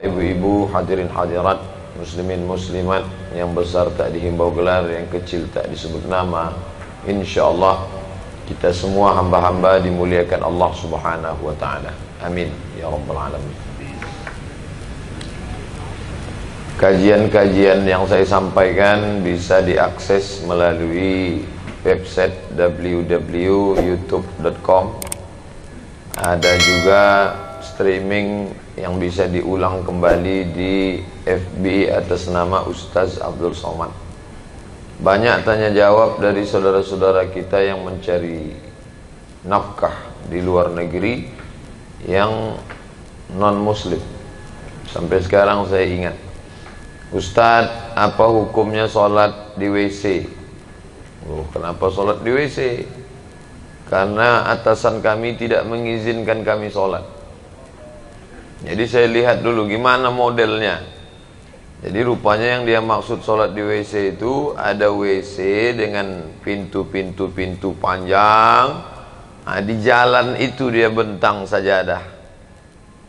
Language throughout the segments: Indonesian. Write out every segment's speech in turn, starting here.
Ibu-ibu, hadirin hadirat, muslimin muslimat, yang besar tak dihimbau gelar, yang kecil tak disebut nama. InsyaAllah kita semua hamba-hamba dimuliakan Allah subhanahu wa ta'ala. Amin ya rabbal alamin. Kajian-kajian yang saya sampaikan bisa diakses melalui website www.youtube.com. Ada juga streaming yang bisa diulang kembali di FB atas nama Ustaz Abdul Somad. Banyak tanya jawab dari saudara-saudara kita yang mencari nafkah di luar negeri yang non muslim. Sampai sekarang saya ingat, Ustaz, apa hukumnya sholat di WC? Oh, kenapa sholat di WC? Karena atasan kami tidak mengizinkan kami sholat. Jadi saya lihat dulu gimana modelnya. Jadi rupanya yang dia maksud sholat di WC itu ada WC dengan pintu-pintu panjang. Nah, di jalan itu dia bentang sajadah.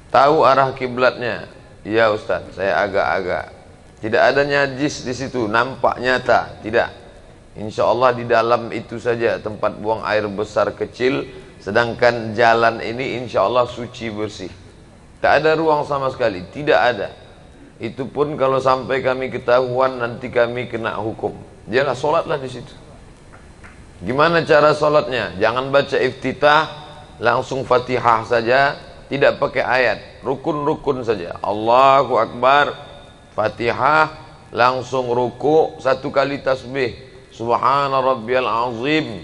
Tahu arah kiblatnya? Iya Ustaz, saya agak-agak. Tidak ada najis di situ, nampak nyata. Tidak. Insya Allah di dalam itu saja tempat buang air besar kecil. Sedangkan jalan ini insya Allah suci bersih. Tak ada ruang sama sekali, tidak ada. Itu pun kalau sampai kami ketahuan nanti kami kena hukum. Jelas sholatlah di situ. Gimana cara sholatnya? Jangan baca iftitah, langsung Fatihah saja, tidak pakai ayat, rukun-rukun saja. Allahu Akbar, Fatihah, langsung ruku, satu kali tasbih. Subhana rabbiyal azim.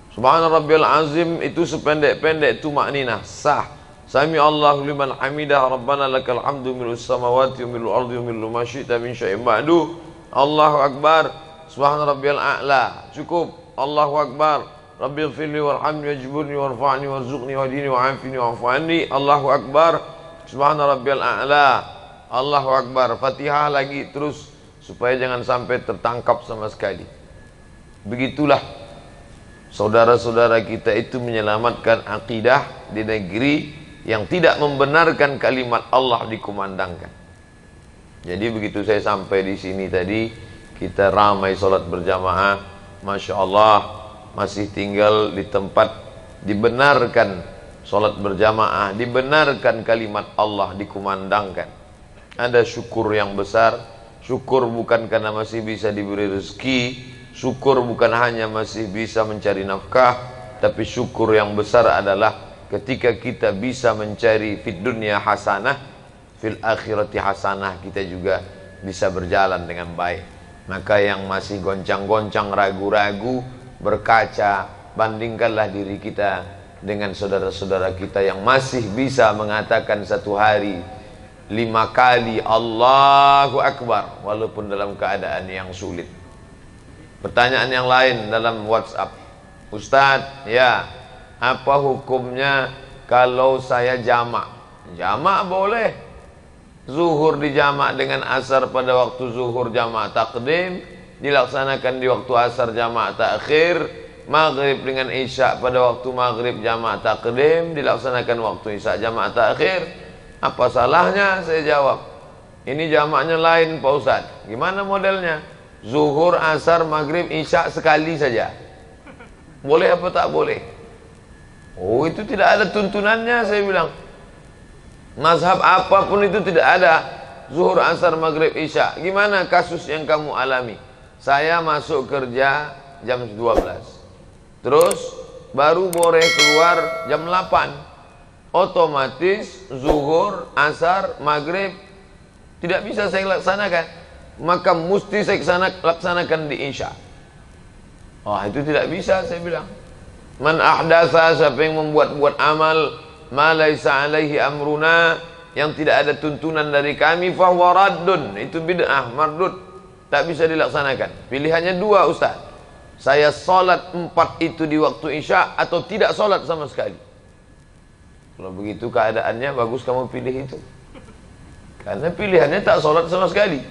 Subhana rabbiyal azim itu sependek-pendek itu makninah sah. Sami Allahu liman hamidah, Rabbana lakal hamdu milus samawati wa milul ardi wa milu ma syi'ta min syai'in ba'du. Allahu Akbar, subhana rabbiyal a'la. Cukup. Allahu Akbar, rabbighfirli warhamni wajburni warfa'ni warzuqni wahdini wa'afini wa'fu anni. Allahu Akbar, subhana rabbiyal a'la. Allahu Akbar. Fatihah lagi terus supaya jangan sampai tertangkap sama sekali. Begitulah saudara-saudara kita itu menyelamatkan akidah di negeri yang tidak membenarkan kalimat Allah dikumandangkan. Jadi begitu saya sampai di sini tadi, kita ramai sholat berjamaah, Masya Allah, masih tinggal di tempat dibenarkan sholat berjamaah, dibenarkan kalimat Allah dikumandangkan. Ada syukur yang besar. Syukur bukan karena masih bisa diberi rezeki, syukur bukan hanya masih bisa mencari nafkah, tapi syukur yang besar adalah ketika kita bisa mencari fid dunya hasanah, fil akhirati hasanah, kita juga bisa berjalan dengan baik. Maka yang masih goncang-goncang, ragu-ragu, berkaca, bandingkanlah diri kita dengan saudara-saudara kita yang masih bisa mengatakan satu hari 5 kali Allahu Akbar walaupun dalam keadaan yang sulit. Pertanyaan yang lain dalam WhatsApp, Ustadz, ya, apa hukumnya kalau saya jamak? Jamak boleh. Zuhur dijamak dengan asar pada waktu zuhur jamak takdim, dilaksanakan di waktu asar jamak takhir. Maghrib dengan isya pada waktu maghrib jamak takdim, dilaksanakan waktu isya jamak takhir. Apa salahnya? Saya jawab, ini jamaknya lain Pak Ustadz. Gimana modelnya? Zuhur, asar, maghrib, isya sekali saja. Boleh apa tak boleh? Oh, itu tidak ada tuntunannya, saya bilang. Mazhab apapun itu tidak ada. Zuhur, asar, maghrib, isya. Gimana kasus yang kamu alami? Saya masuk kerja jam 12. Terus baru boleh keluar jam 8. Otomatis zuhur, asar, maghrib tidak bisa saya laksanakan. Maka mesti saya laksanakan di isya. Oh, itu tidak bisa, saya bilang. Man ahdatsa, siapa yang membuat-buat amal ma laisa alaihi amruna, yang tidak ada tuntunan dari kami, fahuwa raddun, itu bid'ah, mardud, tak bisa dilaksanakan. Pilihannya dua, Ustaz. Saya salat 4 itu di waktu isya atau tidak salat sama sekali. Kalau begitu keadaannya, bagus kamu pilih itu. Karena pilihannya tak salat sama sekali.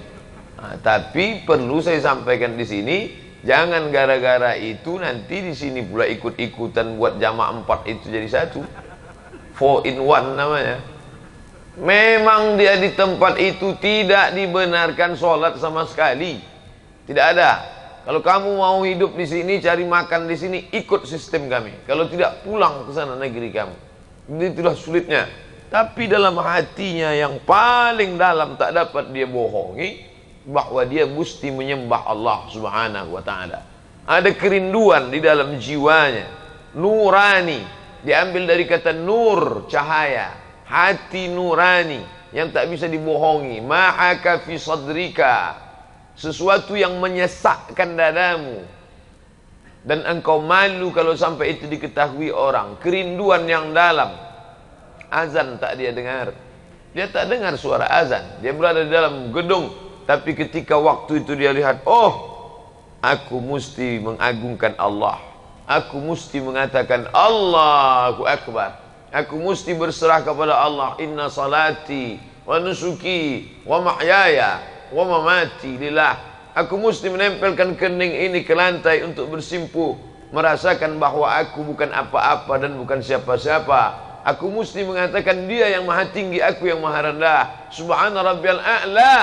Nah, tapi perlu saya sampaikan di sini, jangan gara-gara itu nanti di sini pula ikut-ikutan buat jamak 4 itu jadi satu. 4 in 1 namanya. Memang dia di tempat itu tidak dibenarkan sholat sama sekali. Tidak ada. Kalau kamu mau hidup di sini, cari makan di sini, ikut sistem kami. Kalau tidak, pulang ke sana negeri kamu. Itulah sulitnya. Tapi dalam hatinya yang paling dalam tak dapat dia bohongi bahwa dia mesti menyembah Allah Subhanahu wa taala. Ada kerinduan di dalam jiwanya. Nurani, diambil dari kata nur, cahaya. Hati nurani yang tak bisa dibohongi. Ma'aka fi sadrika, sesuatu yang menyesakkan dadamu dan engkau malu kalau sampai itu diketahui orang. Kerinduan yang dalam. Azan tak dia dengar. Dia tak dengar suara azan. Dia berada di dalam gedung, tapi ketika waktu itu dia lihat, oh, aku mesti mengagungkan Allah. Aku mesti mengatakan Allahu Akbar. Aku mesti berserah kepada Allah. Inna salati wa nusuki wa mahyaya wa mamati lillah. Aku mesti menempelkan kening ini ke lantai untuk bersimpuh, merasakan bahwa aku bukan apa-apa dan bukan siapa-siapa. Aku mesti mengatakan dia yang maha tinggi, aku yang maha rendah. Subhana rabbiyal a'la,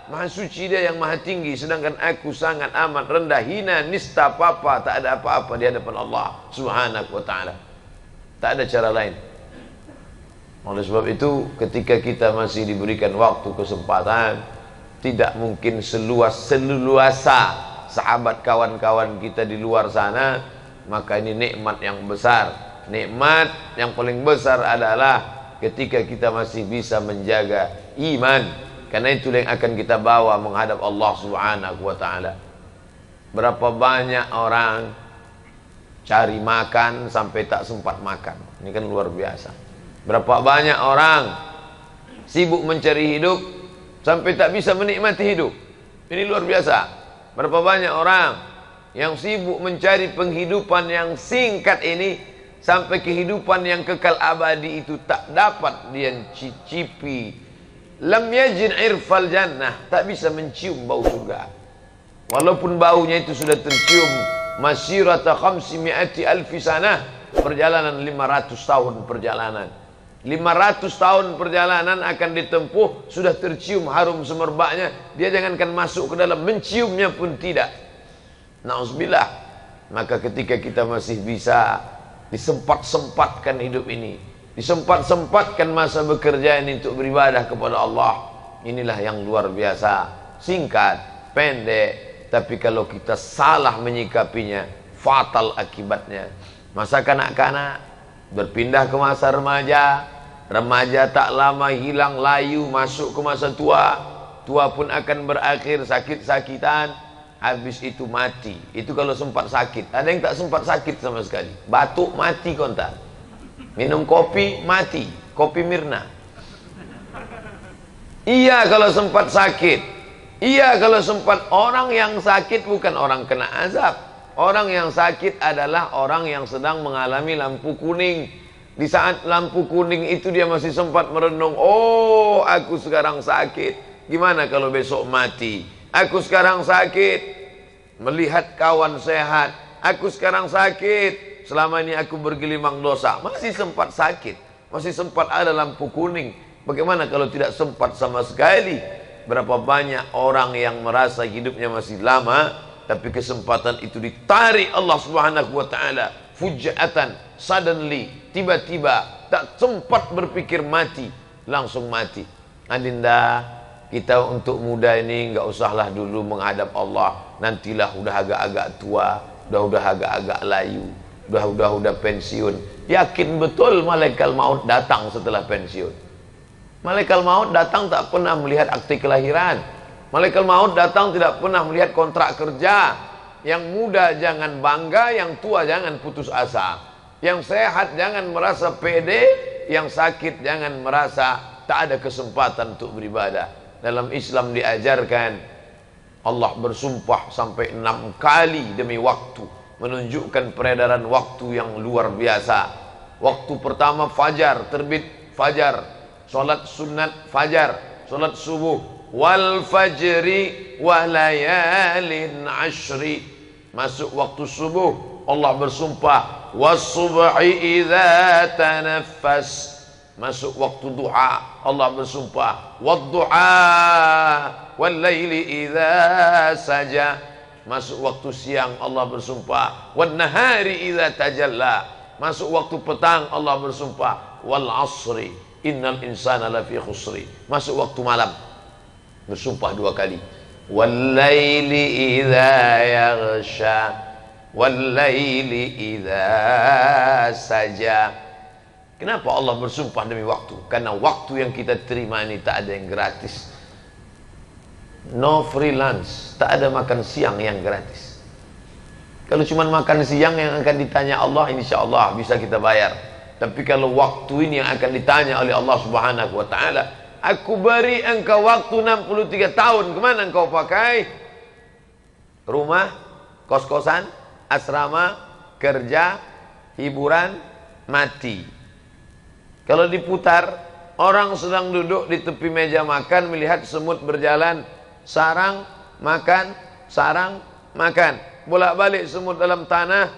maha suci dia yang maha tinggi, sedangkan aku sangat amat rendah, hina, nista, apa-apa, tak ada apa-apa di hadapan Allah Subhanahu wa ta'ala. Tak ada cara lain. Oleh sebab itu, ketika kita masih diberikan waktu, kesempatan, tidak mungkin seluasa sahabat kawan-kawan kita di luar sana, maka ini nikmat yang besar. Nikmat yang paling besar adalah ketika kita masih bisa menjaga iman, karena itu yang akan kita bawa menghadap Allah Subhanahu wa taala. Berapa banyak orang cari makan sampai tak sempat makan. Ini kan luar biasa. Berapa banyak orang sibuk mencari hidup sampai tak bisa menikmati hidup. Ini luar biasa. Berapa banyak orang yang sibuk mencari penghidupan yang singkat ini, sampai kehidupan yang kekal abadi itu tak dapat dia cicipi. Lam yajid irfal jannah, tak bisa mencium bau surga. Walaupun baunya itu sudah tercium masyirata 500 alfi sanah, perjalanan 500 tahun perjalanan. 500 tahun perjalanan akan ditempuh, sudah tercium harum semerbaknya. Dia jangankan masuk ke dalam, menciumnya pun tidak. Na'udzubillah. Maka ketika kita masih bisa disempat-sempatkan hidup ini, disempat-sempatkan masa bekerja ini untuk beribadah kepada Allah, inilah yang luar biasa. Singkat, pendek, tapi kalau kita salah menyikapinya, fatal akibatnya. Masa kanak-kanak berpindah ke masa remaja, remaja tak lama hilang layu, masuk ke masa tua, tua pun akan berakhir sakit-sakitan, habis itu mati. Itu kalau sempat sakit. Ada yang tak sempat sakit sama sekali, batuk mati kontak, minum kopi mati, kopi Mirna. Iya kalau sempat sakit, iya kalau sempat. Orang yang sakit bukan orang kena azab. Orang yang sakit adalah orang yang sedang mengalami lampu kuning. Di saat lampu kuning itu dia masih sempat merenung, oh aku sekarang sakit, gimana kalau besok mati? Aku sekarang sakit, melihat kawan sehat. Aku sekarang sakit, selama ini aku bergelimang dosa. Masih sempat sakit, masih sempat ada lampu kuning. Bagaimana kalau tidak sempat sama sekali? Berapa banyak orang yang merasa hidupnya masih lama, tapi kesempatan itu ditarik Allah Subhanahu wa ta'ala fujatan, suddenly, tiba-tiba, tak sempat berpikir mati, langsung mati. Adinda, kita untuk muda ini enggak usahlah dulu menghadap Allah. Nantilah udah agak-agak tua, udah agak-agak layu, udah pensiun. Yakin betul malaikat maut datang setelah pensiun. Malaikat maut datang tak pernah melihat akte kelahiran. Malaikat maut datang tidak pernah melihat kontrak kerja. Yang muda jangan bangga, yang tua jangan putus asa. Yang sehat jangan merasa pede, yang sakit jangan merasa tak ada kesempatan untuk beribadah. Dalam Islam diajarkan Allah bersumpah sampai 6 kali demi waktu, menunjukkan peredaran waktu yang luar biasa. Waktu pertama fajar, terbit fajar, salat sunat fajar, salat subuh, wal fajri wa layalin ashri. Masuk waktu subuh, Allah bersumpah, was subhi idza tanaffas. Masuk waktu duha, Allah bersumpah, wadduha wal laili idza saja. Masuk waktu siang Allah bersumpah, wan nahari idza tajalla. Masuk waktu petang Allah bersumpah, wal asri innal insana lafi khusri. Masuk waktu malam bersumpah 2 kali, wal laili idza yaghsha wal laili idza saja. Kenapa Allah bersumpah demi waktu? Karena waktu yang kita terima ini tak ada yang gratis. No free lunch, tak ada makan siang yang gratis. Kalau cuma makan siang yang akan ditanya Allah, insya Allah bisa kita bayar. Tapi kalau waktu ini yang akan ditanya oleh Allah Subhanahu wa ta'ala, aku beri engkau waktu 63 tahun, kemana engkau pakai? Rumah, kos-kosan, asrama, kerja, hiburan, mati. Kalau diputar, orang sedang duduk di tepi meja makan, melihat semut berjalan, sarang, makan, sarang, makan. Bolak-balik semut dalam tanah,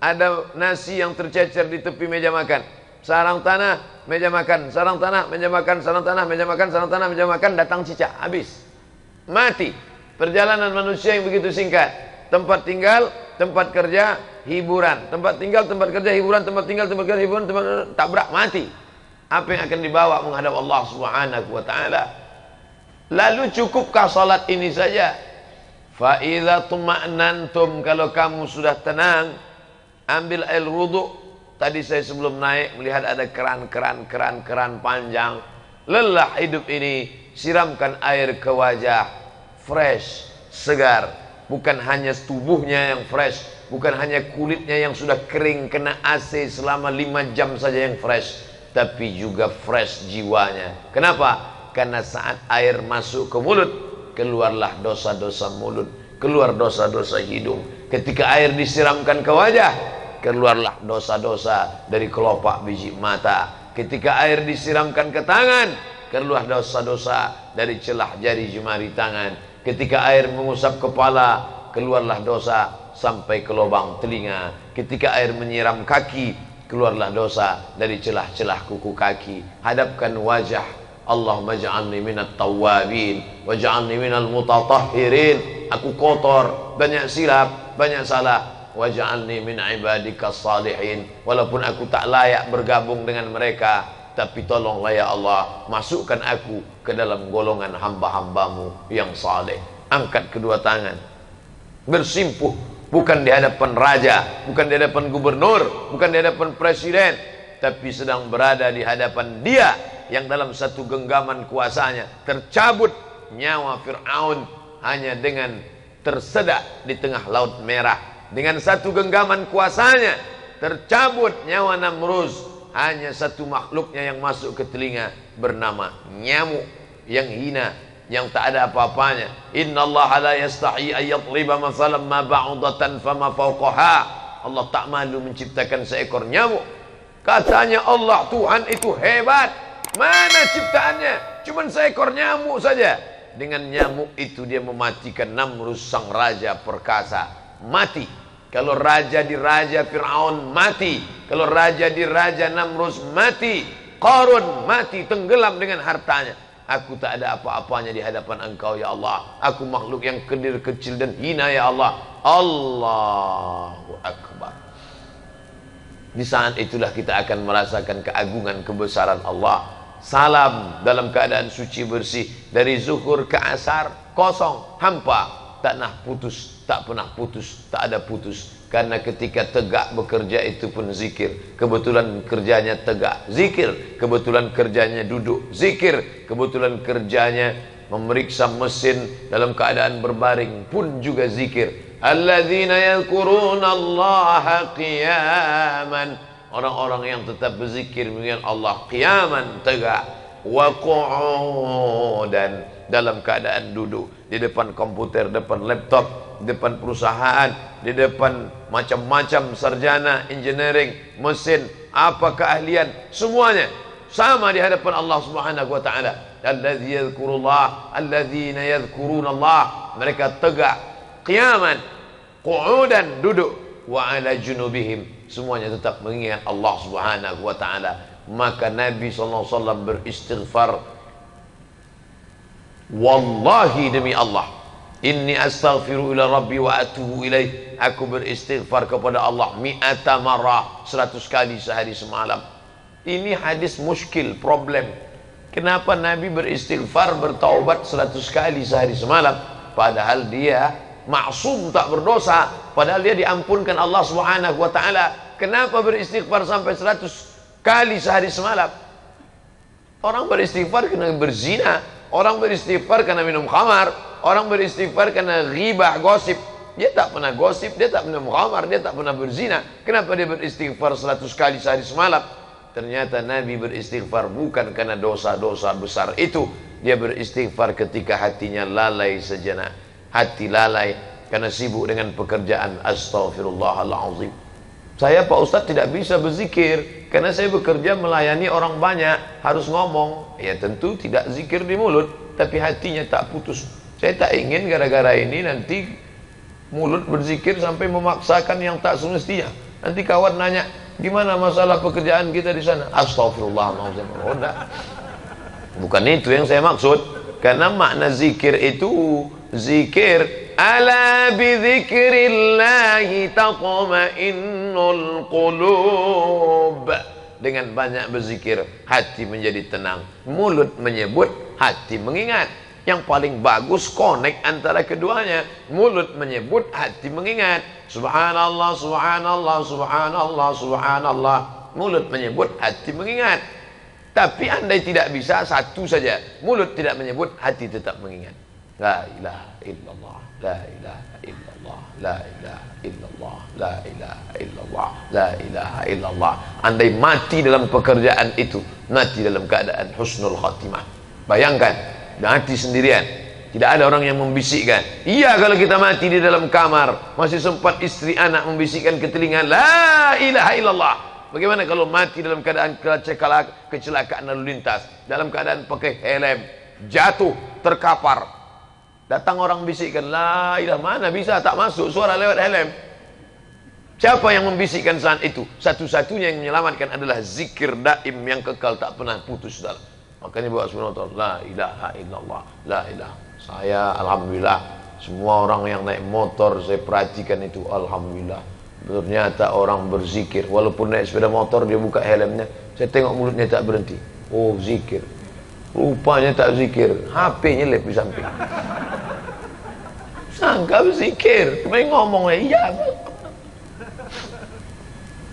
ada nasi yang tercecer di tepi meja makan. Sarang tanah, meja makan, sarang tanah, meja makan, sarang tanah, meja makan, sarang tanah, meja makan, datang cicak, habis. Mati. Perjalanan manusia yang begitu singkat. Tempat tinggal, tempat kerja, hiburan. Tempat tinggal, tempat kerja, hiburan, tempat tinggal, tempat kerja, hiburan, tempat tabrak, mati. Apa yang akan dibawa menghadap Allah Subhanahu wa ta'ala? Lalu cukupkah salat ini saja? Fa idza tuma'nantum, kalau kamu sudah tenang, ambil air wudu. Tadi saya sebelum naik melihat ada keran panjang. Lelah hidup ini, siramkan air ke wajah, fresh, segar. Bukan hanya tubuhnya yang fresh, bukan hanya kulitnya yang sudah kering kena AC selama 5 jam saja yang fresh, tapi juga fresh jiwanya. Kenapa? Karena saat air masuk ke mulut, keluarlah dosa-dosa mulut, keluar dosa-dosa hidung. Ketika air disiramkan ke wajah, keluarlah dosa-dosa dari kelopak biji mata. Ketika air disiramkan ke tangan, keluar dosa-dosa dari celah jari jemari tangan. Ketika air mengusap kepala, keluarlah dosa sampai ke lubang telinga. Ketika air menyiram kaki, keluarlah dosa dari celah-celah kuku kaki. Hadapkan wajah. Allahumma ja'alni minat tawwabin waj'alni minal mutatahhirin. Aku kotor, banyak silap, banyak salah. Waj'alni min ibadikas salihin. Walaupun aku tak layak bergabung dengan mereka, tapi tolonglah ya Allah, masukkan aku ke dalam golongan hamba-hambamu yang saleh. Angkat kedua tangan, bersimpuh, bukan di hadapan raja, bukan di hadapan gubernur, bukan di hadapan presiden, tapi sedang berada di hadapan Dia yang dalam satu genggaman kuasanya tercabut nyawa Fir'aun hanya dengan tersedak di tengah Laut Merah. Dengan satu genggaman kuasanya tercabut nyawa Namruz. Hanya satu makhluknya yang masuk ke telinga, bernama nyamuk yang hina, yang tak ada apa-apanya. Innallaha la yastahi ayyadriba mathalan ma ba'udatan fama fawqaha. Allah tak malu menciptakan seekor nyamuk. Katanya Allah, Tuhan itu hebat. Mana ciptaannya? Cuman seekor nyamuk saja. Dengan nyamuk itu dia mematikan Namruz sang raja perkasa. Mati. Kalau raja di raja Fir'aun mati. Kalau raja di raja Namruz mati. Qarun mati, tenggelam dengan hartanya. Aku tak ada apa-apanya di hadapan Engkau ya Allah. Aku makhluk yang kecil, kecil dan hina ya Allah. Allahu Akbar. Di saat itulah kita akan merasakan keagungan kebesaran Allah. Salam dalam keadaan suci bersih, dari zuhur ke asar kosong, hampa, tak pernah putus, tak pernah putus, tak ada putus. Karena ketika tegak bekerja itu pun zikir. Kebetulan kerjanya tegak, zikir. Kebetulan kerjanya duduk, zikir. Kebetulan kerjanya memeriksa mesin dalam keadaan berbaring, pun juga zikir. Alladzina yadhkuruna Allaha qiyaman. Orang-orang yang tetap berzikir mengingat Allah qiyaman, tegak, wa qu'udan, dalam keadaan duduk, di depan komputer, depan laptop, di depan perusahaan, di depan macam-macam sarjana engineering, mesin, apa keahlian, semuanya sama di hadapan Allah Subhanahu wa taala. Allazi yadhkurullah, alladzina yadhkurunallah, mereka tegak qiyaman, qu'udan, duduk, wa ala junubihim, semuanya tetap mengingat Allah Subhanahu wa taala. Maka Nabi SAW beristighfar, wallahi demi Allah, inni astaghfiru ila rabbi wa atubu ilaih, aku beristighfar kepada Allah mi'ata marrah, 100 kali sehari semalam. Ini hadis muskil, problem. Kenapa Nabi beristighfar, bertaubat 100 kali sehari semalam, padahal dia maksum, tak berdosa, padahal dia diampunkan Allah Subhanahu wa taala. Kenapa beristighfar sampai 100 kali sehari semalam? Orang beristighfar karena berzina, orang beristighfar karena minum khamar, orang beristighfar karena ghibah, gosip. Dia tak pernah gosip, dia tak pernah khamar, dia tak pernah berzina. Kenapa dia beristighfar 100 kali sehari semalam? Ternyata Nabi beristighfar bukan karena dosa-dosa besar itu. Dia beristighfar ketika hatinya lalai sejenak. Hati lalai karena sibuk dengan pekerjaan. Astaghfirullahaladzim. Saya Pak Ustadz tidak bisa berzikir karena saya bekerja melayani orang banyak, harus ngomong. Ya tentu tidak zikir di mulut, tapi hatinya tak putus. Saya tak ingin gara-gara ini nanti mulut berzikir sampai memaksakan yang tak semestinya. Nanti kawan nanya, gimana masalah pekerjaan kita di sana? Astagfirullahaladzim. Oh enggak. Bukan itu yang saya maksud. Karena makna zikir itu, zikir ala bidzikrillahi taqma'innul qulub. Dengan banyak berzikir, hati menjadi tenang. Mulut menyebut, hati mengingat. Yang paling bagus connect antara keduanya. Mulut menyebut, hati mengingat. Subhanallah, subhanallah, subhanallah, subhanallah. Mulut menyebut, hati mengingat. Tapi andai tidak bisa, satu saja. Mulut tidak menyebut, hati tetap mengingat. La ilaha illallah, la ilaha illallah, la ilaha illallah, la ilaha illallah, la ilaha illallah. Andai mati dalam pekerjaan itu, mati dalam keadaan husnul khatimah. Bayangkan, mati sendirian, tidak ada orang yang membisikkan. Iya, kalau kita mati di dalam kamar, masih sempat istri anak membisikkan ke telinga, la ilaha illallah. Bagaimana kalau mati dalam keadaan kecelakaan lalu lintas, dalam keadaan pakai helm, jatuh, terkapar, datang orang bisikkan, la ilaha, mana bisa, tak masuk suara lewat helm. Siapa yang membisikkan saat itu? Satu-satunya yang menyelamatkan adalah zikir daim yang kekal, tak pernah putus dalam. Makanya bawa subhanallah, la ilaha illallah, la ilaha. Saya alhamdulillah, semua orang yang naik motor saya perhatikan itu, alhamdulillah. Ternyata orang berzikir, walaupun naik sepeda motor dia buka helmnya, saya tengok mulutnya tak berhenti. Oh, zikir. Rupanya tak zikir, HP nyelip di samping. Sangka berzikir, main ngomongnya iya.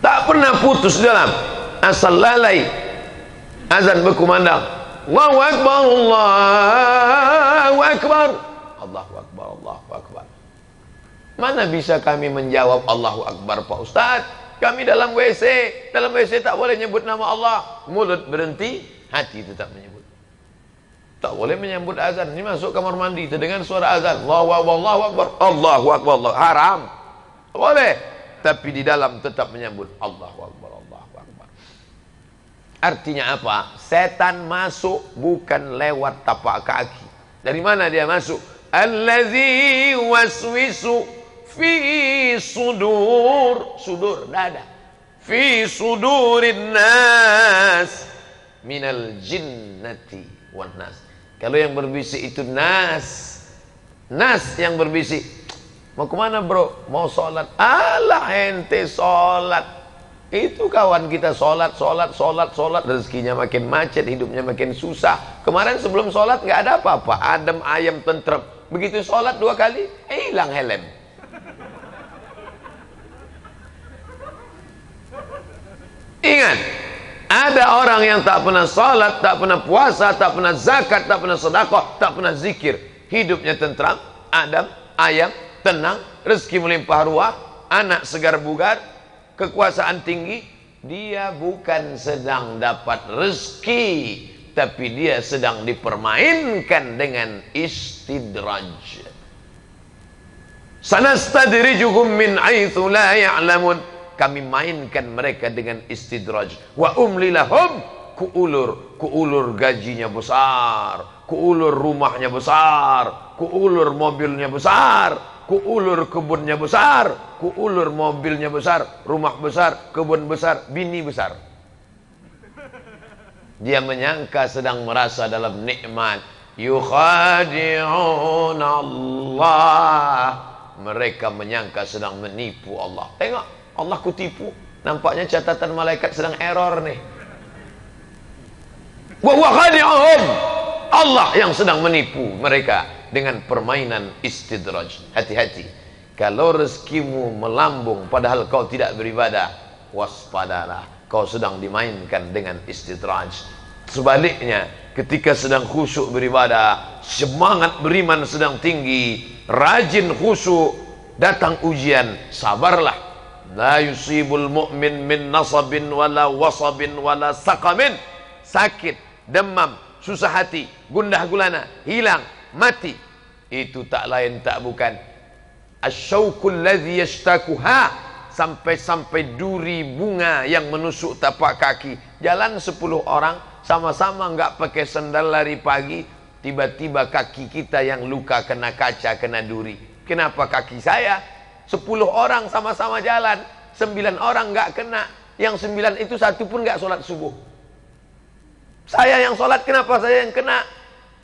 Tak pernah putus dalam, asal lalai azan berkumandang, Allahu Akbar, Allahu Akbar, Allahu Akbar, Allahu Akbar. Mana bisa kami menjawab Allahu Akbar Pak Ustadz? Kami dalam WC, dalam WC tak boleh nyebut nama Allah. Mulut berhenti, hati tetap menyebut. Tak boleh menyebut azan. Ini masuk kamar mandi, terdengar suara azan, Allahu Akbar, Allahu Akbar, Allahu Akbar, Allah. Haram. Boleh, tapi di dalam tetap menyebut Allahu Akbar, Allahu Akbar. Artinya apa? Setan masuk bukan lewat tapak kaki. Dari mana dia masuk? Allazi waswisu fi sudur, sudur dada, fi sudurin nas minal jinnati wan nas. Kalau yang berbisik itu nas, nas yang berbisik. Mau kemana bro? Mau sholat. Alah ente sholat. Itu kawan kita sholat, rezekinya makin macet, hidupnya makin susah. Kemarin sebelum sholat nggak ada apa-apa, adem ayam tentrem. Begitu sholat 2 kali, hilang helm. Ingat, ada orang yang tak pernah sholat, tak pernah puasa, tak pernah zakat, tak pernah sedekah, tak pernah zikir. Hidupnya tentram, adem, ayam, tenang, rezeki melimpah ruah, anak segar bugar, kekuasaan tinggi. Dia bukan sedang dapat rezeki, tapi dia sedang dipermainkan dengan istidraj. Sanastadrijuhum min haitsu la ya'lamun. Kami mainkan mereka dengan istidraj. Wa umli lahum, kuulur gajinya besar, kuulur rumahnya besar, kuulur mobilnya besar, kuulur kebunnya besar, kuulur mobilnya besar, rumah besar, kebun besar, bini besar. Dia menyangka sedang merasa dalam nikmat. Yukhadi'un Allah. Mereka menyangka sedang menipu Allah. Tengok, Allah kutipu. Nampaknya catatan malaikat sedang error nih. Wa khadi'uhum. Allah yang sedang menipu mereka dengan permainan istidraj. Hati-hati. Kalau rezekimu melambung padahal kau tidak beribadah, waspadalah. Kau sedang dimainkan dengan istidraj. Sebaliknya, ketika sedang khusyuk beribadah, semangat beriman sedang tinggi, rajin khusyuk, datang ujian, sabarlah. La yusibul mu'min min nasabin wala wasabin wala saqamin. Sakit, demam, susah hati, gundah gulana, hilang, mati. Itu tak lain tak bukan asyauqul ladzi yashtakuha. Sampai-sampai duri bunga yang menusuk tapak kaki. Jalan 10 orang, sama-sama nggak pakai sendal lari pagi. Tiba-tiba kaki kita yang luka kena kaca, kena duri. Kenapa kaki saya? 10 orang sama-sama jalan, 9 orang nggak kena. Yang 9 itu satu pun nggak sholat subuh. Saya yang sholat, kenapa saya yang kena?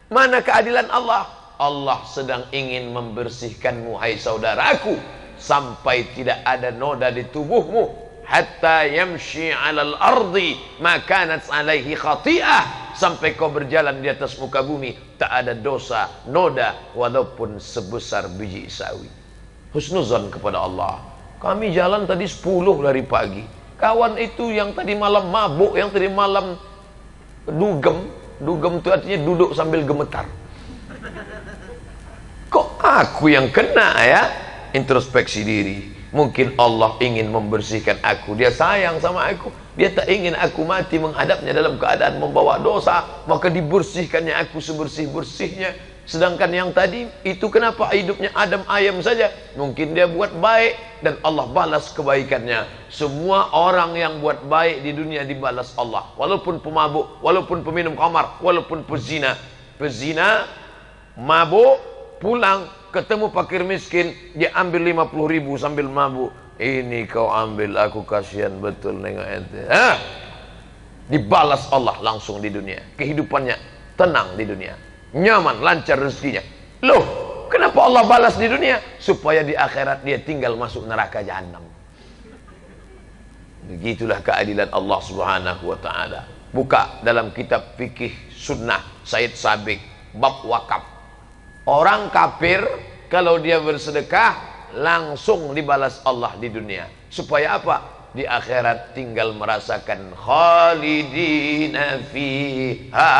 Mana keadilan Allah? Allah sedang ingin membersihkanmu, hai saudaraku, sampai tidak ada noda di tubuhmu. Hatta yamshi 'alal ardi ma kanat 'alaihi khati'ah. Sampai kau berjalan di atas muka bumi tak ada dosa, noda, walaupun sebesar biji sawi. Husnuzan kepada Allah. Kami jalan tadi 10 dari pagi. Kawan itu yang tadi malam mabuk, yang tadi malam dugem. Dugem itu artinya duduk sambil gemetar. Kok aku yang kena ya? Introspeksi diri. Mungkin Allah ingin membersihkan aku. Dia sayang sama aku. Dia tak ingin aku mati menghadapnya dalam keadaan membawa dosa. Maka dibersihkannya aku sebersih-bersihnya. Sedangkan yang tadi itu kenapa hidupnya Adam ayam saja? Mungkin dia buat baik dan Allah balas kebaikannya. Semua orang yang buat baik di dunia dibalas Allah. Walaupun pemabuk, walaupun peminum khamar, walaupun pezina. Pezina, mabuk, pulang ketemu fakir miskin, dia ambil 50.000 sambil mabuk. Ini kau ambil, aku kasihan betul nengok ente. Dibalas Allah langsung di dunia. Kehidupannya tenang di dunia, nyaman, lancar rezekinya. Loh, kenapa Allah balas di dunia? Supaya di akhirat dia tinggal masuk neraka jahanam. Begitulah keadilan Allah Subhanahu wa taala. Buka dalam kitab fikih sunnah Said Sabiq bab wakaf. Orang kafir kalau dia bersedekah langsung dibalas Allah di dunia. Supaya apa? Di akhirat tinggal merasakan khalidina fiha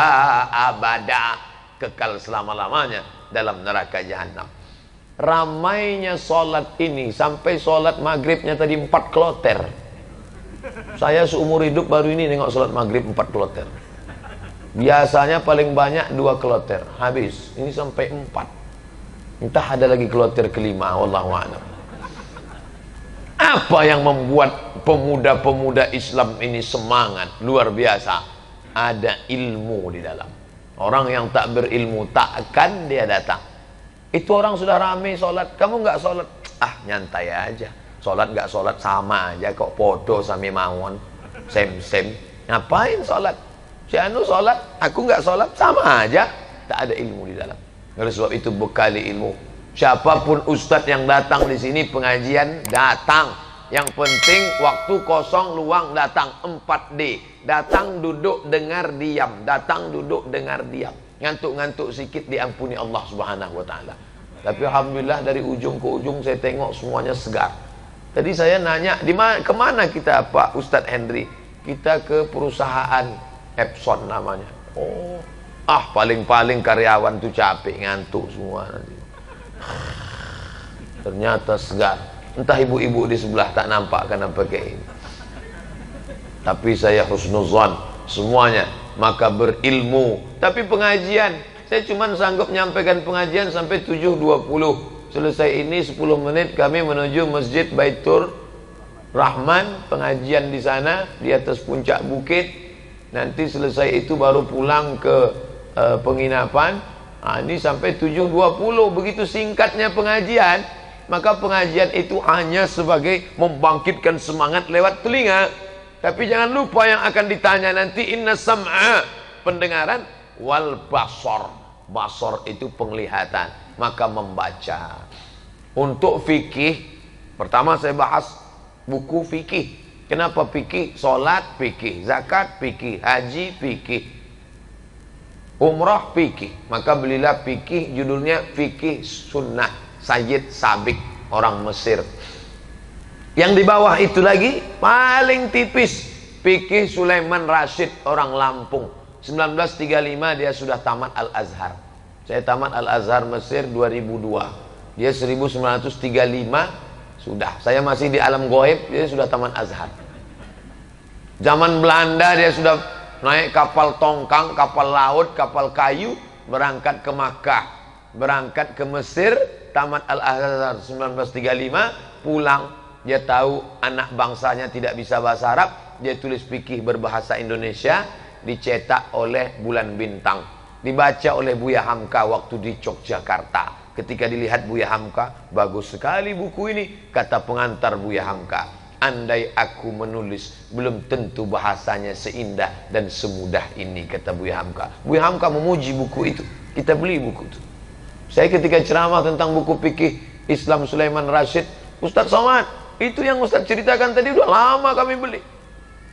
abada, kekal selama-lamanya dalam neraka jahanam. Ramainya sholat ini sampai sholat maghribnya tadi 4 kloter. Saya seumur hidup baru ini nengok sholat maghrib 4 kloter. Biasanya paling banyak 2 kloter habis. Ini sampai 4. Entah ada lagi kloter kelima, wallahu a'lam. Apa yang membuat pemuda-pemuda Islam ini semangat luar biasa? Ada ilmu di dalam. Orang yang tak berilmu takkan dia datang. Itu orang sudah ramai sholat, kamu nggak sholat, nyantai aja. Sholat nggak sholat sama aja kok, podo sami mawon, sem-sem. Ngapain sholat? Si anu sholat, aku nggak sholat, sama aja. Tak ada ilmu di dalam. Oleh sebab itu bekali ilmu. Siapapun ustadz yang datang di sini pengajian, datang. Yang penting waktu kosong luang datang. 4D. Datang, duduk, dengar, diam. Datang, duduk, dengar, diam. Ngantuk-ngantuk sikit diampuni Allah Subhanahu wa taala. Tapi alhamdulillah dari ujung ke ujung saya tengok semuanya segar. Tadi saya nanya, kemana kita Pak Ustadz Henry? Kita ke perusahaan Epson namanya. Oh, paling-paling karyawan tuh capek, ngantuk semua nanti. Ternyata segar. Entah ibu-ibu di sebelah tak nampak karena pakai ini. Tapi saya husnuzan semuanya. Maka berilmu. Tapi pengajian, saya cuma sanggup menyampaikan pengajian sampai 7.20. Selesai ini 10 menit kami menuju Masjid Baitur Rahman. Pengajian di sana, di atas puncak bukit. Nanti selesai itu baru pulang ke penginapan. Ini sampai 7.20. Begitu singkatnya pengajian. Maka pengajian itu hanya sebagai membangkitkan semangat lewat telinga. Tapi jangan lupa yang akan ditanya nanti, inna sam'a, pendengaran, wal basor, basor itu penglihatan, maka membaca. Untuk fikih, pertama saya bahas buku fikih. Kenapa fikih? Salat fikih, zakat fikih, haji fikih, umrah fikih. Maka belilah fikih, judulnya Fikih Sunnah Sayyid Sabiq, orang Mesir. Yang di bawah itu lagi paling tipis, Fikih Sulaiman Rashid, orang Lampung. 1935 dia sudah tamat Al-Azhar. Saya tamat Al-Azhar Mesir 2002. Dia 1935 sudah. Saya masih di alam goib, dia sudah tamat Azhar. Zaman Belanda dia sudah naik kapal tongkang, kapal laut, kapal kayu, berangkat ke Makkah, berangkat ke Mesir, tamat Al-Azhar 1935, pulang. Dia tahu anak bangsanya tidak bisa bahasa Arab, dia tulis fikih berbahasa Indonesia, dicetak oleh Bulan Bintang, dibaca oleh Buya Hamka waktu di Yogyakarta. Ketika dilihat Buya Hamka, bagus sekali buku ini, kata pengantar Buya Hamka, andai aku menulis belum tentu bahasanya seindah dan semudah ini, kata Buya Hamka. Buya Hamka memuji buku itu, kita beli buku itu. Saya ketika ceramah tentang buku fikih Islam Sulaiman Rashid, Ustadz Somad, itu yang Ustadz ceritakan tadi udah lama kami beli,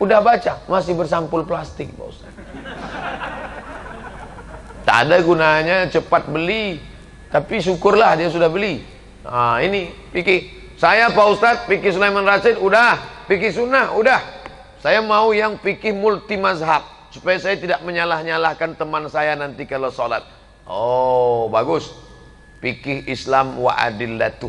udah baca, masih bersampul plastik Pak Ustadz. Tak ada gunanya cepat beli, tapi syukurlah dia sudah beli. Nah ini fikih saya Pak Ustadz, fikih Sulaiman Rashid udah, fikih sunnah udah. Saya mau yang fikih multi mazhab, supaya saya tidak menyalah-nyalahkan teman saya nanti kalau sholat. Oh bagus, fikih Islam wa adillatuh.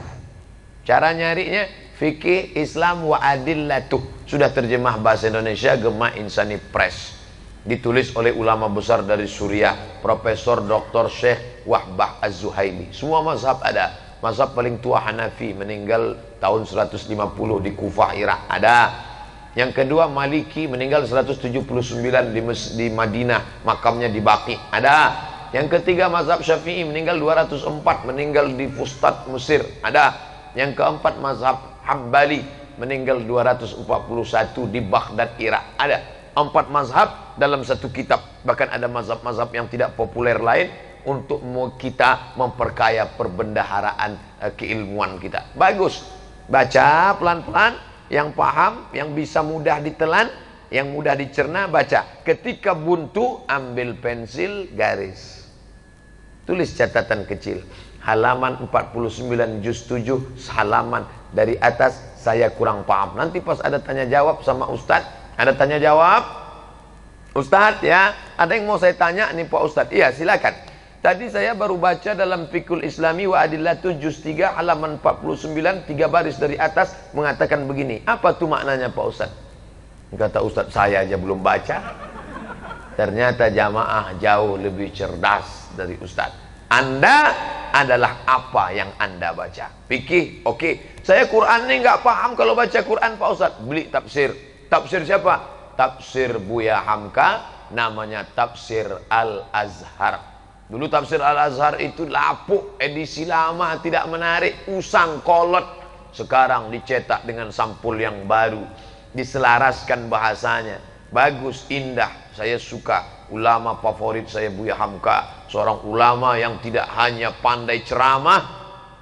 Cara nyarinya Fikih Islam wa adillatuh, sudah terjemah bahasa Indonesia Gema Insani Press, ditulis oleh ulama besar dari Suriah, Profesor Dr. Syekh Wahbah Az-Zuhaili. Semua mazhab ada. Mazhab paling tua Hanafi, meninggal tahun 150 di Kufah, Irak, ada. Yang kedua Maliki, meninggal 179 di Madinah, makamnya di Baqi, ada. Yang ketiga mazhab Syafi'i, meninggal 204, meninggal di Fustat, Mesir, ada. Yang keempat mazhab Hambali, meninggal 241 di Baghdad, Irak, ada. 4 mazhab dalam satu kitab. Bahkan ada mazhab-mazhab yang tidak populer lain untuk kita memperkaya perbendaharaan keilmuan kita. Bagus, baca pelan-pelan, yang paham, yang bisa mudah ditelan, yang mudah dicerna, baca. Ketika buntu, ambil pensil, garis, tulis catatan kecil, halaman 49 juz 7 halaman dari atas, saya kurang paham. Nanti pas ada tanya jawab sama Ustadz, ada tanya jawab, Ustadz ya, ada yang mau saya tanya nih Pak Ustadz. Iya silakan. Tadi saya baru baca dalam Fiqhul Islami wa Adillatuh juz 3 halaman 49, 3 baris dari atas mengatakan begini. Apa tuh maknanya Pak Ustadz? Kata Ustadz, saya aja belum baca. Ternyata jamaah jauh lebih cerdas dari Ustadz. Anda adalah apa yang Anda baca. Fikih, oke. Saya Quran ini nggak paham kalau baca Quran Pak Ustadz. Beli tafsir. Tafsir siapa? Tafsir Buya Hamka, namanya Tafsir Al-Azhar. Dulu Tafsir Al-Azhar itu lapuk, edisi lama, tidak menarik, usang, kolot. Sekarang dicetak dengan sampul yang baru, diselaraskan bahasanya, bagus, indah. Saya suka. Ulama favorit saya Buya Hamka, seorang ulama yang tidak hanya pandai ceramah,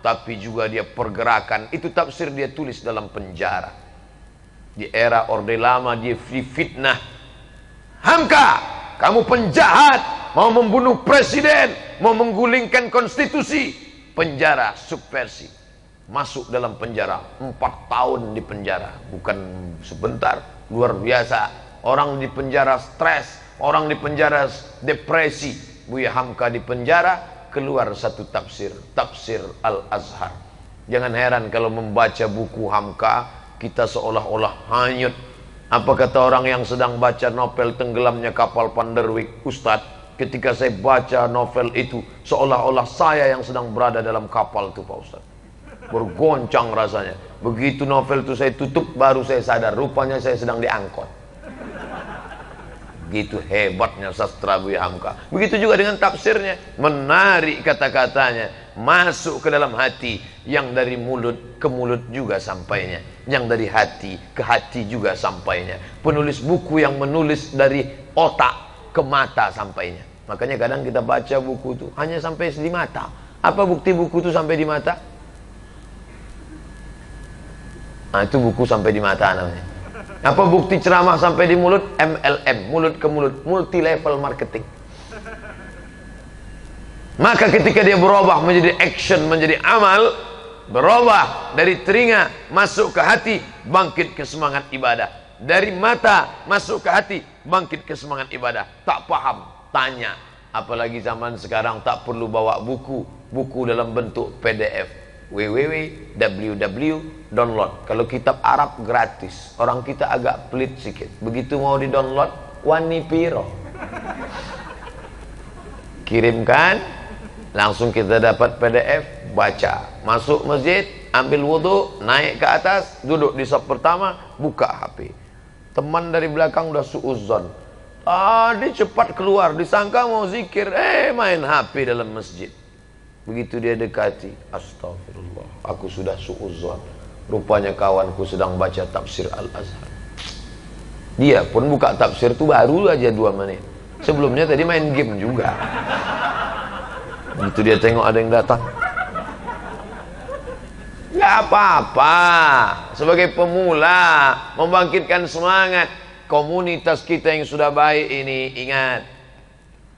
tapi juga dia pergerakan. Itu tafsir dia tulis dalam penjara. Di era Orde Lama dia difitnah. Hamka, kamu penjahat, mau membunuh presiden, mau menggulingkan konstitusi. Penjara, subversi. Masuk dalam penjara, 4 tahun di penjara. Bukan sebentar, luar biasa. Orang di penjara stres, orang di penjara depresi. Buya Hamka di penjara, keluar satu tafsir, Tafsir Al-Azhar. Jangan heran kalau membaca buku Hamka, kita seolah-olah hanyut. Apa kata orang yang sedang baca novel Tenggelamnya Kapal Panderwick, Ustadz, ketika saya baca novel itu, seolah-olah saya yang sedang berada dalam kapal itu Pak Ustadz. Bergoncang rasanya. Begitu novel itu saya tutup, baru saya sadar, rupanya saya sedang diangkut. Begitu hebatnya sastra Buya Hamka. Begitu juga dengan tafsirnya, menarik kata-katanya masuk ke dalam hati, yang dari mulut ke mulut juga sampainya, yang dari hati ke hati juga sampainya. Penulis buku yang menulis dari otak ke mata sampainya. Makanya kadang kita baca buku itu hanya sampai di mata. Apa bukti buku itu sampai di mata? Nah, itu buku sampai di mata namanya. Apa bukti ceramah sampai di mulut? MLM, mulut ke mulut, multi level marketing. Maka ketika dia berubah menjadi action, menjadi amal, berubah dari telinga masuk ke hati, bangkit ke semangat ibadah. Dari mata masuk ke hati, bangkit ke semangat ibadah. Tak paham, tanya. Apalagi zaman sekarang tak perlu bawa buku, buku dalam bentuk PDF. www.download. Kalau kitab Arab gratis, orang kita agak pelit sedikit. Begitu mau di download, wani piro, kirimkan, langsung kita dapat PDF, baca. Masuk masjid, ambil wudhu, naik ke atas, duduk di saf pertama, buka HP. Teman dari belakang udah suuzon, tadi cepat keluar, disangka mau zikir, main HP dalam masjid. Begitu dia dekati, astagfirullah, aku sudah suuzon. Rupanya kawanku sedang baca tafsir Al-Azhar. Dia pun buka tafsir itu baru aja 2 menit. Sebelumnya tadi main game juga. Begitu dia tengok ada yang datang, gak apa-apa. Sebagai pemula, membangkitkan semangat. Komunitas kita yang sudah baik ini, ingat,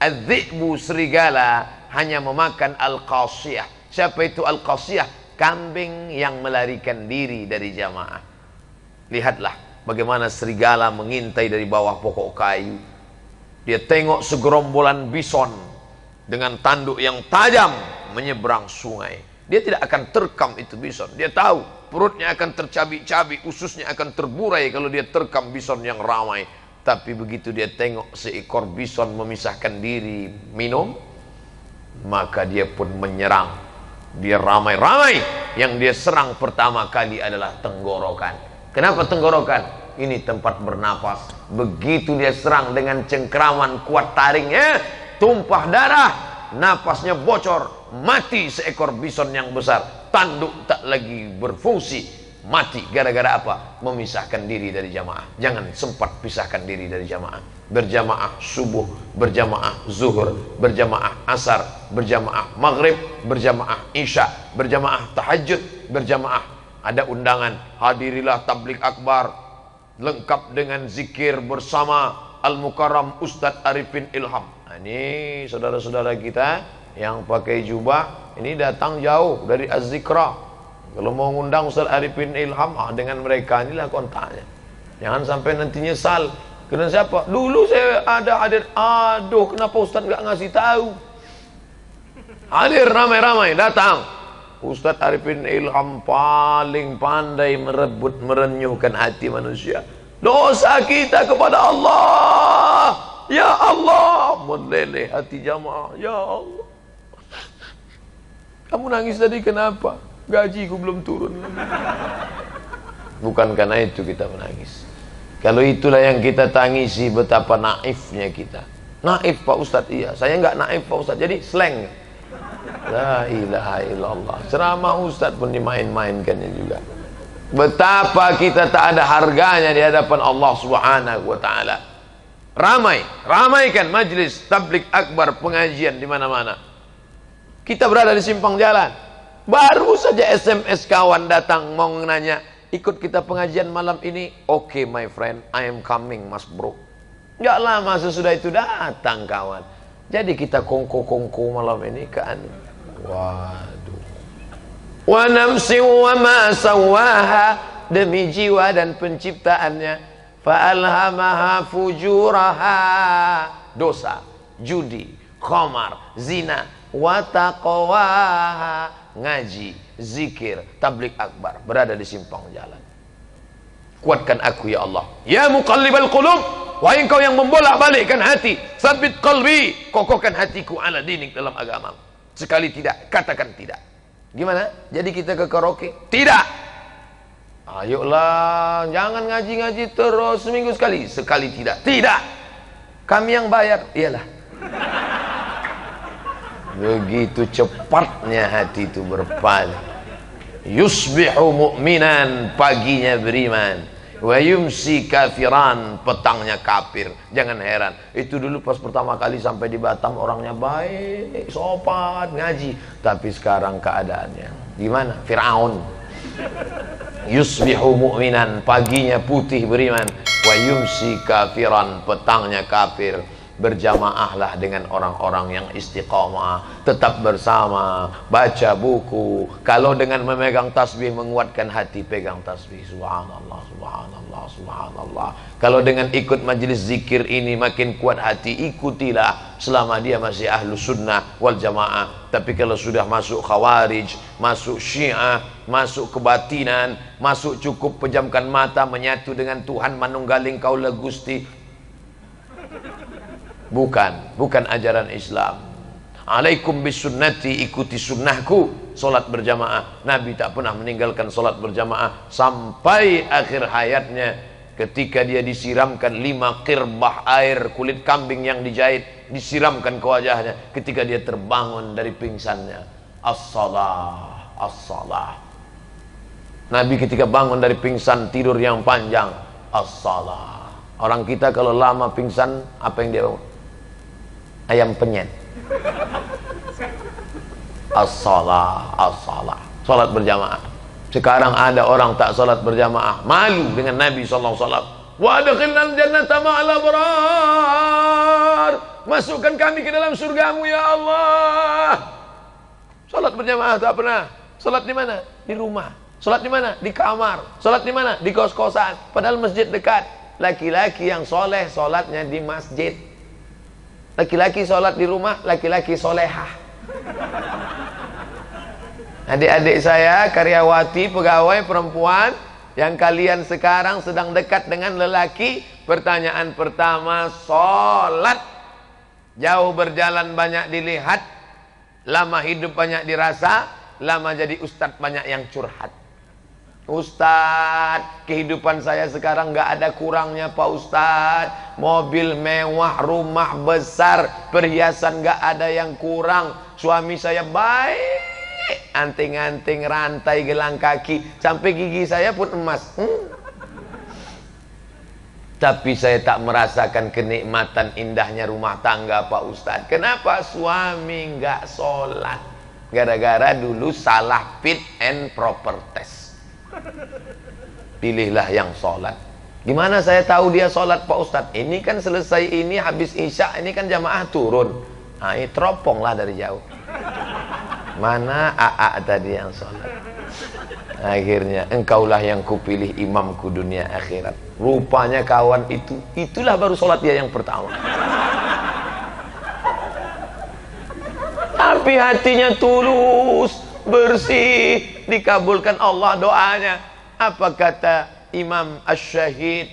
az-zi'bu, serigala, hanya memakan al-qasiyah. Siapa itu al-qasiyah? Kambing yang melarikan diri dari jamaah. Lihatlah bagaimana serigala mengintai dari bawah pokok kayu. Dia tengok segerombolan bison dengan tanduk yang tajam menyeberang sungai. Dia tidak akan terkam itu bison. Dia tahu perutnya akan tercabik-cabik, ususnya akan terburai kalau dia terkam bison yang ramai. Tapi begitu dia tengok seekor bison memisahkan diri minum, maka dia pun menyerang. Dia ramai-ramai. Yang dia serang pertama kali adalah tenggorokan. Kenapa tenggorokan? Ini tempat bernapas. Begitu dia serang dengan cengkraman kuat taringnya, tumpah darah, napasnya bocor, mati seekor bison yang besar. Tanduk tak lagi berfungsi, mati. Gara-gara apa? Memisahkan diri dari jamaah. Jangan sempat pisahkan diri dari jamaah. Berjamaah subuh, berjamaah zuhur, berjamaah asar, berjamaah maghrib, berjamaah isya, berjamaah tahajud, berjamaah. Ada undangan, hadirilah tablik akbar lengkap dengan zikir bersama Al-Mukarram Ustadz Arifin Ilham. Nah, ini saudara-saudara kita yang pakai jubah ini datang jauh dari Az-Zikra. Kalau mau ngundang Ustadz Arifin Ilham, dengan mereka inilah kontaknya. Jangan sampai nanti nyesal. Kena siapa? Dulu saya ada hadir. Aduh, kenapa Ustadz nggak ngasih tahu? Hadir ramai-ramai, datang. Ustadz Arifin Ilham paling pandai merebut, merenyuhkan hati manusia. Dosa kita kepada Allah, ya Allah, meleleh hati jamaah. Ya Allah, kamu nangis tadi kenapa? Gajiku belum turun. Bukan karena itu kita menangis. Kalau itulah yang kita tangisi, betapa naifnya kita. Naif Pak Ustadz, iya. Saya nggak naif Pak Ustadz, jadi slang. La ilaha illallah. Ceramah Ustadz pun dimain-mainkannya juga. Betapa kita tak ada harganya di hadapan Allah Subhanahu wa taala. Ramaikan majlis tablik akbar, pengajian di mana-mana. Kita berada di simpang jalan. Baru saja SMS kawan datang mau nanya, ikut kita pengajian malam ini. Oke, my friend, I am coming, Mas Bro. Nggak lama sesudah itu datang kawan. Jadi kita kongko-kongko malam ini kan. Waduh. Wa nafsi wa ma sawaha, demi jiwa dan penciptaannya. Fa alhamaha fujuraha, dosa, judi, khamar, zina, wa taqwaha, ngaji, zikir, tablik akbar, berada di simpang jalan. Kuatkan aku ya Allah. Ya muqallibal qulub, wahai engkau yang membolak-balikkan hati, sabit qalbi, kokohkan hatiku ala dinik, dalam agama. Sekali tidak, katakan tidak. Gimana? Jadi kita ke karaoke? Tidak. Ayolah, jangan ngaji-ngaji terus seminggu sekali. Sekali tidak. Tidak. Kami yang bayar. Iyalah. Begitu cepatnya hati itu berpaling. Yusbihu mu'minan, paginya beriman, wa yumsi kafiran, petangnya kafir. Jangan heran, itu dulu pas pertama kali sampai di Batam orangnya baik, sopan, ngaji. Tapi sekarang keadaannya gimana? Fir'aun. Yusbihu mu'minan, paginya putih beriman, wa yumsi kafiran, petangnya kafir. Berjamaahlah dengan orang-orang yang istiqamah, tetap bersama, baca buku. Kalau dengan memegang tasbih menguatkan hati, pegang tasbih. Subhanallah, subhanallah, subhanallah. Kalau dengan ikut majelis zikir ini makin kuat hati, ikutilah selama dia masih ahlu sunnah wal jamaah. Tapi kalau sudah masuk khawarij, masuk syiah, masuk kebatinan, masuk cukup pejamkan mata, menyatu dengan Tuhan manunggaling kaula Gusti, bukan ajaran Islam. Alaikum bisunnati, ikuti sunnahku. Solat berjamaah, Nabi tak pernah meninggalkan solat berjamaah sampai akhir hayatnya. Ketika dia disiramkan 5 qirbah air kulit kambing yang dijahit, disiramkan ke wajahnya. Ketika dia terbangun dari pingsannya, as-salah, as-salah. Nabi ketika bangun dari pingsan tidur yang panjang, as-salah. Orang kita kalau lama pingsan, apa yang dia bangun? Ayam penyet. As-salah, as-salah. Salat berjamaah. Sekarang ada orang tak salat berjamaah, malu dengan Nabi SAW. Wa adkhilnal jannata ma'al abrar, masukkan kami ke dalam surgamu ya Allah. Salat berjamaah tak pernah. Salat di mana? Di rumah. Salat di mana? Di kamar. Salat di mana? Di kos-kosan. Padahal masjid dekat. Laki-laki yang soleh salatnya di masjid. Laki-laki sholat di rumah, laki-laki solehah. Adik-adik saya, karyawati, pegawai perempuan yang kalian sekarang sedang dekat dengan lelaki, pertanyaan pertama, sholat. Jauh berjalan banyak dilihat, lama hidup banyak dirasa, lama jadi ustadz banyak yang curhat. Ustadz, kehidupan saya sekarang gak ada kurangnya Pak Ustadz. Mobil mewah, rumah besar, perhiasan gak ada yang kurang. Suami saya baik, anting-anting, rantai, gelang kaki, sampai gigi saya pun emas. Tapi saya tak merasakan kenikmatan indahnya rumah tangga Pak Ustadz. Kenapa? Suami gak sholat. Gara-gara dulu salah fit and proper test. Pilihlah yang sholat. Gimana saya tahu dia sholat Pak Ustadz? Ini kan selesai ini, habis isya, ini kan jamaah turun. Nah, ini teropong lah dari jauh. Mana AA tadi yang sholat? Akhirnya, engkaulah yang kupilih imamku dunia akhirat. Rupanya kawan itu, itulah baru sholat dia yang pertama. Tapi hatinya tulus, bersih, dikabulkan Allah doanya. Apa kata Imam Asy-Syahid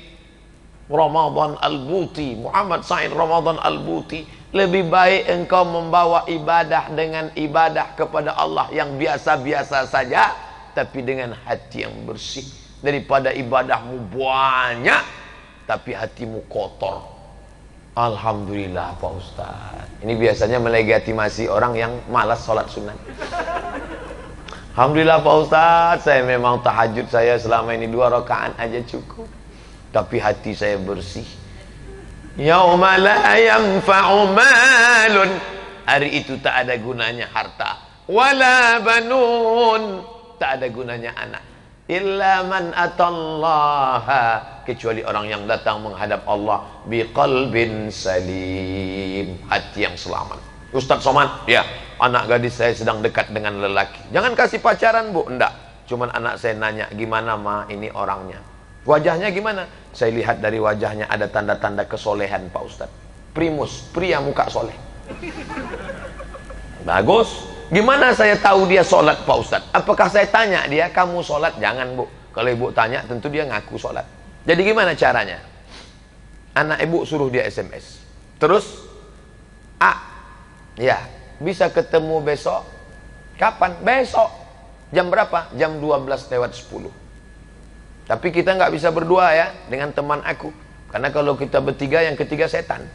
Ramadan Al-Buti, Muhammad Said Ramadan Al-Buti? Lebih baik engkau membawa ibadah dengan ibadah kepada Allah yang biasa-biasa saja, tapi dengan hati yang bersih, daripada ibadahmu banyak tapi hatimu kotor. Alhamdulillah Pak Ustaz. Ini biasanya melegitimasi orang yang malas sholat sunat. Alhamdulillah Pak Ustaz, saya memang tahajud saya selama ini 2 rakaat aja cukup, tapi hati saya bersih. Yauma la yanfa'u malun, hari itu tak ada gunanya harta, wala banun, tak ada gunanya anak, illa man atallaha, kecuali orang yang datang menghadap Allah biqalbin salim, hati yang selamat. Ustaz Somad, ya, anak gadis saya sedang dekat dengan lelaki. Jangan kasih pacaran Bu, enggak. Cuman anak saya nanya, gimana ma ini orangnya? Wajahnya gimana? Saya lihat dari wajahnya ada tanda-tanda kesolehan Pak Ustaz. Primus, pria muka soleh. Bagus. Gimana saya tahu dia sholat Pak Ustaz? Apakah saya tanya dia, kamu sholat? Jangan Bu. Kalau ibu tanya, tentu dia ngaku sholat. Jadi gimana caranya? Anak ibu suruh dia SMS. Terus, ya, bisa ketemu besok. Kapan? Besok. Jam berapa? Jam 12:10. Tapi kita nggak bisa berdua ya dengan teman aku. Karena kalau kita bertiga, yang ketiga setan.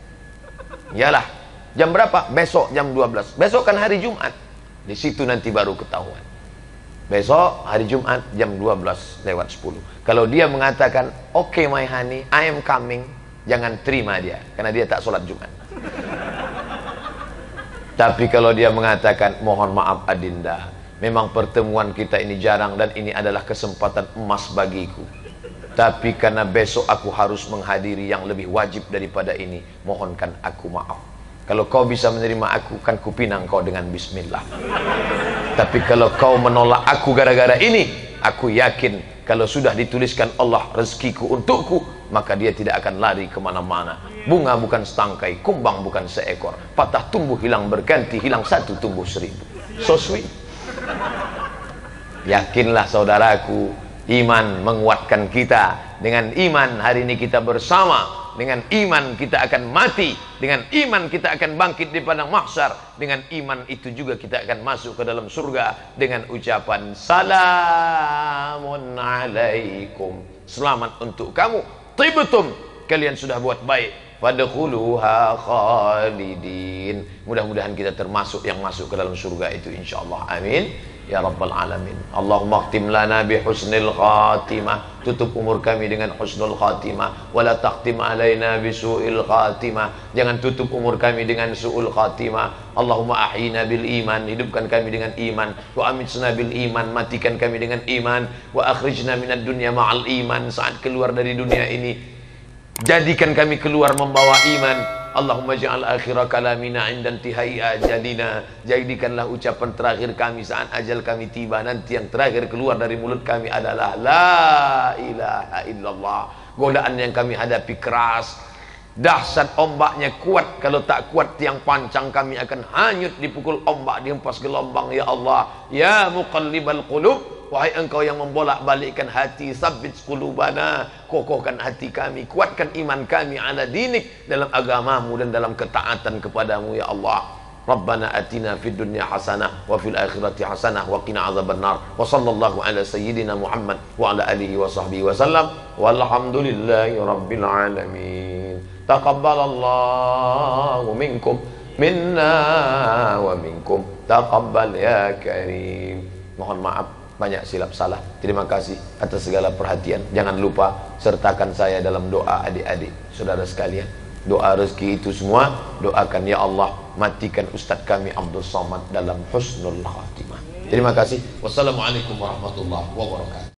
Yalah, jam berapa? Besok jam 12. Besok kan hari Jumat. Di situ nanti baru ketahuan. Besok hari Jumat jam 12:10. Kalau dia mengatakan, "Oke, my honey, I am coming," jangan terima dia, karena dia tak sholat Jumat. Tapi kalau dia mengatakan, "Mohon maaf Adinda, memang pertemuan kita ini jarang dan ini adalah kesempatan emas bagiku. Tapi karena besok aku harus menghadiri yang lebih wajib daripada ini, mohonkan aku maaf. Kalau kau bisa menerima aku, kan kupinang kau dengan bismillah. Tapi kalau kau menolak aku gara-gara ini, aku yakin kalau sudah dituliskan Allah rezekiku untukku, maka dia tidak akan lari kemana-mana. Bunga bukan setangkai, kumbang bukan seekor. Patah tumbuh hilang berganti, hilang satu tumbuh 1000. So sweet. Yakinlah saudaraku, iman menguatkan kita. Dengan iman hari ini kita bersama. Dengan iman kita akan mati. Dengan iman kita akan bangkit di padang mahsyar. Dengan iman itu juga kita akan masuk ke dalam surga dengan ucapan salamun alaikum. Selamat untuk kamu. Tibtum, kalian sudah buat baik. Fadkhuluha khalidin. Mudah-mudahan kita termasuk yang masuk ke dalam surga itu insyaallah. Amin ya rabbal alamin. Allahumma khtim lana bi husnil khatimah. Tutup umur kami dengan husnul khatimah. Wala takhtim alaina bi su'il khatimah. Jangan tutup umur kami dengan su'ul khatimah. Allahumma ahyina bil iman. Hidupkan kami dengan iman. Wa amitsna bil iman. Matikan kami dengan iman. Wa akhrijna minad dunya ma'al iman. Saat keluar dari dunia ini, jadikan kami keluar membawa iman. Allahumma ja'al akhira kalamina inda intihai ajalina. Jadikanlah ucapan terakhir kami saat ajal kami tiba. Nanti yang terakhir keluar dari mulut kami adalah la ilaha illallah. Godaan yang kami hadapi keras, dahsyat, ombaknya kuat. Kalau tak kuat tiang pancang kami akan hanyut dipukul ombak, dihempas gelombang. Ya Allah, ya muqallibal qulub, wahai engkau yang membolak-balikkan hati, sabbit qulubana, kokohkan hati kami, kuatkan iman kami ala dinik, dalam agamamu dan dalam ketaatan kepadamu ya Allah. Rabbana atina fid dunya hasanah wa fil akhirati hasanah wa qina azabannar. Wa sallallahu ala sayyidina Muhammad wa ala alihi wa sahbihi wa sallam. Walhamdulillahi rabbil alamin. Taqabbalallahu minkum minna wa minkum. Taqabbal ya karim. Mohon maaf banyak silap salah. Terima kasih atas segala perhatian. Jangan lupa sertakan saya dalam doa adik-adik saudara sekalian. Doa rezeki itu semua doakan ya Allah, matikan Ustadz kami Abdul Somad dalam husnul khatimah. Terima kasih. Wassalamualaikum warahmatullahi wabarakatuh.